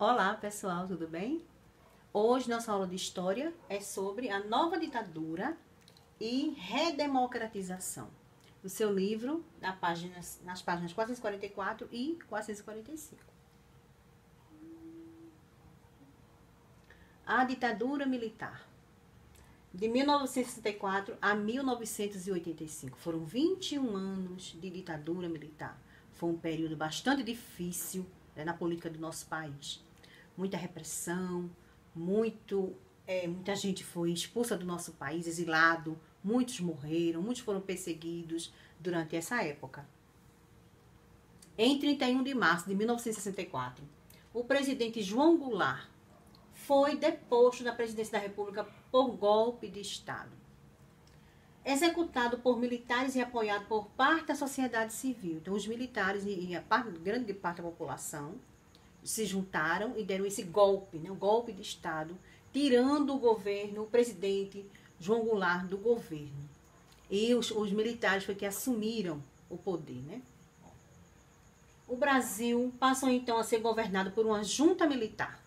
Olá pessoal, tudo bem? Hoje nossa aula de História é sobre a nova ditadura e redemocratização. O seu livro, nas páginas 444 e 445. A ditadura militar. De 1964 a 1985. Foram 21 anos de ditadura militar. Foi um período bastante difícil, né, na política do nosso país. Muita repressão, muita gente foi expulsa do nosso país, exilado, muitos morreram, muitos foram perseguidos durante essa época. Em 31 de março de 1964, o presidente João Goulart foi deposto da presidência da República por golpe de Estado. Executado por militares e apoiado por parte da sociedade civil. Então, os militares e grande parte da população se juntaram e deram esse golpe, né, o golpe de Estado, tirando o governo, o presidente João Goulart do governo. E os militares foi que assumiram o poder, né? O Brasil passou então a ser governado por uma junta militar,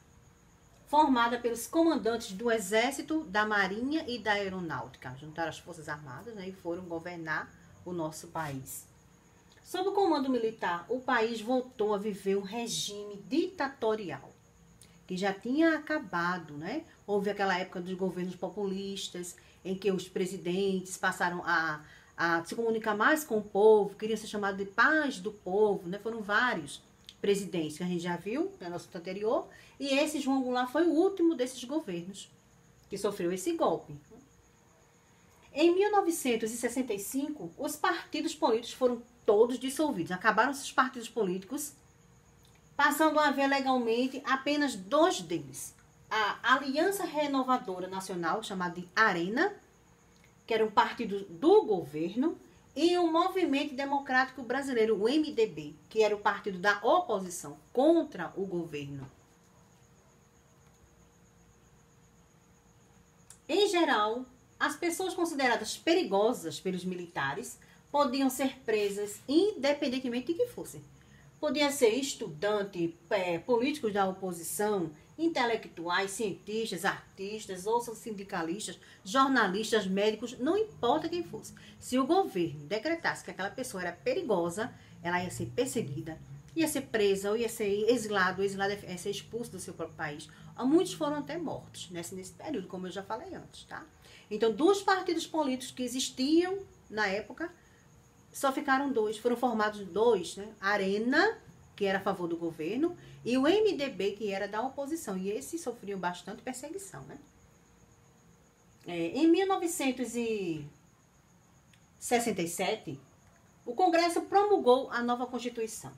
formada pelos comandantes do Exército, da Marinha e da Aeronáutica. Juntaram as Forças Armadas, né, e foram governar o nosso país. Sob o comando militar, o país voltou a viver um regime ditatorial, que já tinha acabado, né? Houve aquela época dos governos populistas, em que os presidentes passaram a se comunicar mais com o povo, queriam ser chamados de paz do povo, né? Foram vários presidentes que a gente já viu no nosso anterior, e esse João Goulart foi o último desses governos que sofreu esse golpe. Em 1965, os partidos políticos foram todos dissolvidos. Acabaram-se os partidos políticos, passando a haver legalmente apenas dois deles. A Aliança Renovadora Nacional, chamada de ARENA, que era um partido do governo, e o Movimento Democrático Brasileiro, o MDB, que era o partido da oposição contra o governo. Em geral, as pessoas consideradas perigosas pelos militares podiam ser presas independentemente de que fossem. Podia ser estudante, políticos da oposição, intelectuais, cientistas, artistas, ou sindicalistas, jornalistas, médicos, não importa quem fosse. Se o governo decretasse que aquela pessoa era perigosa, ela ia ser perseguida, ia ser presa, ou ia ser exilado ia ser expulso do seu próprio país. Muitos foram até mortos nesse período, como eu já falei antes, tá? Então, dos partidos políticos que existiam na época, só ficaram dois, foram formados dois, né? A ARENA, que era a favor do governo, e o MDB, que era da oposição. E esses sofriam bastante perseguição, né? Em 1967, o Congresso promulgou a nova Constituição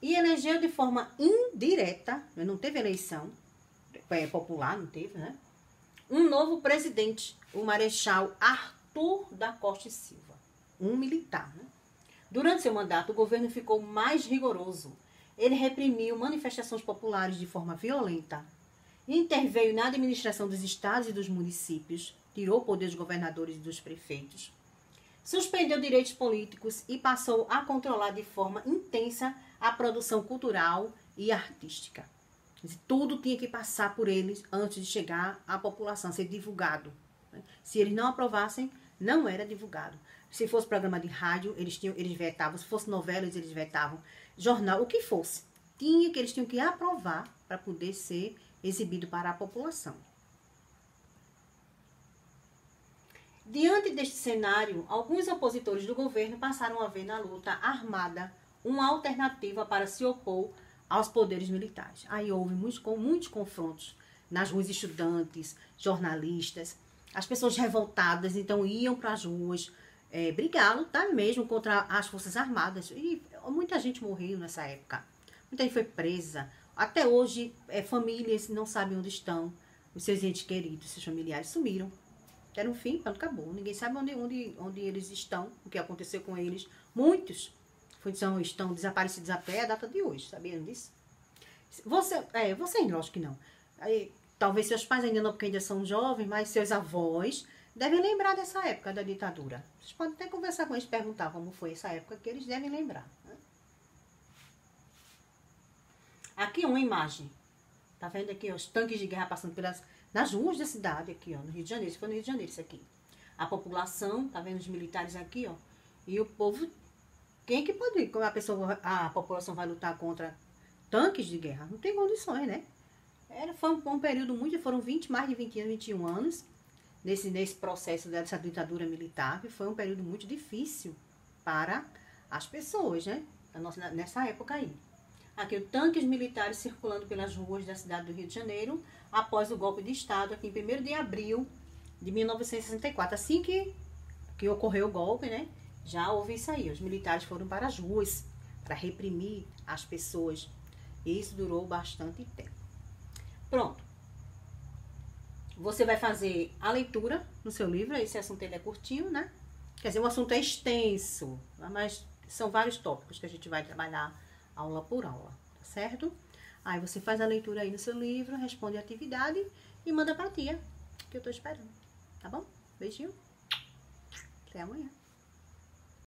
e elegeu de forma indireta, não teve eleição popular, não teve, né? Um novo presidente, o Marechal Arthur da Costa e Silva, um militar, né? Durante seu mandato, o governo ficou mais rigoroso. Ele reprimiu manifestações populares de forma violenta, interveio na administração dos estados e dos municípios, tirou o poder dos governadores e dos prefeitos, suspendeu direitos políticos e passou a controlar de forma intensa a produção cultural e artística. Tudo tinha que passar por eles antes de chegar à população, ser divulgado. Se eles não aprovassem, não era divulgado. Se fosse programa de rádio, eles vetavam. Se fosse novelas, eles vetavam. Jornal, o que fosse. Eles tinham que aprovar para poder ser exibido para a população. Diante deste cenário, alguns opositores do governo passaram a ver na luta armada uma alternativa para se opor aos poderes militares. Aí houve muitos confrontos nas ruas, estudantes, jornalistas, as pessoas revoltadas, então iam para as ruas brigar, lutar mesmo contra as Forças Armadas. E muita gente morreu nessa época. Muita gente foi presa. Até hoje, famílias não sabem onde estão. Os seus entes queridos, seus familiares sumiram. Deram um fim, pronto, acabou. Ninguém sabe onde eles estão, o que aconteceu com eles. Muitos estão desaparecidos até a data de hoje, sabiam disso? Vocês, lógico que não. Talvez seus pais ainda não, porque ainda são jovens, mas seus avós devem lembrar dessa época da ditadura. Vocês podem até conversar com eles, perguntar como foi essa época, que eles devem lembrar, né? Aqui uma imagem Tá vendo aqui, ó, os tanques de guerra passando nas ruas da cidade aqui, ó, no Rio de Janeiro. Isso foi no Rio de Janeiro, isso aqui. A população, tá vendo os militares aqui, ó. E o povo, quem que pode, como a população vai lutar contra tanques de guerra? Não tem condições, né? Foi um período foram mais de 20 anos, 21 anos, nesse processo dessa ditadura militar, que foi um período muito difícil para as pessoas, né? Nessa época aí. Aqui, tanques militares circulando pelas ruas da cidade do Rio de Janeiro, após o golpe de Estado, aqui em 1º de abril de 1964. Assim que ocorreu o golpe, né? Já houve isso aí. Os militares foram para as ruas para reprimir as pessoas. E isso durou bastante tempo. Pronto. Você vai fazer a leitura no seu livro. Esse assunto ele é curtinho, né? Quer dizer, o assunto é extenso, mas são vários tópicos que a gente vai trabalhar aula por aula, tá certo? Aí você faz a leitura aí no seu livro, responde a atividade e manda pra tia, que eu tô esperando, tá bom? Beijinho. Até amanhã.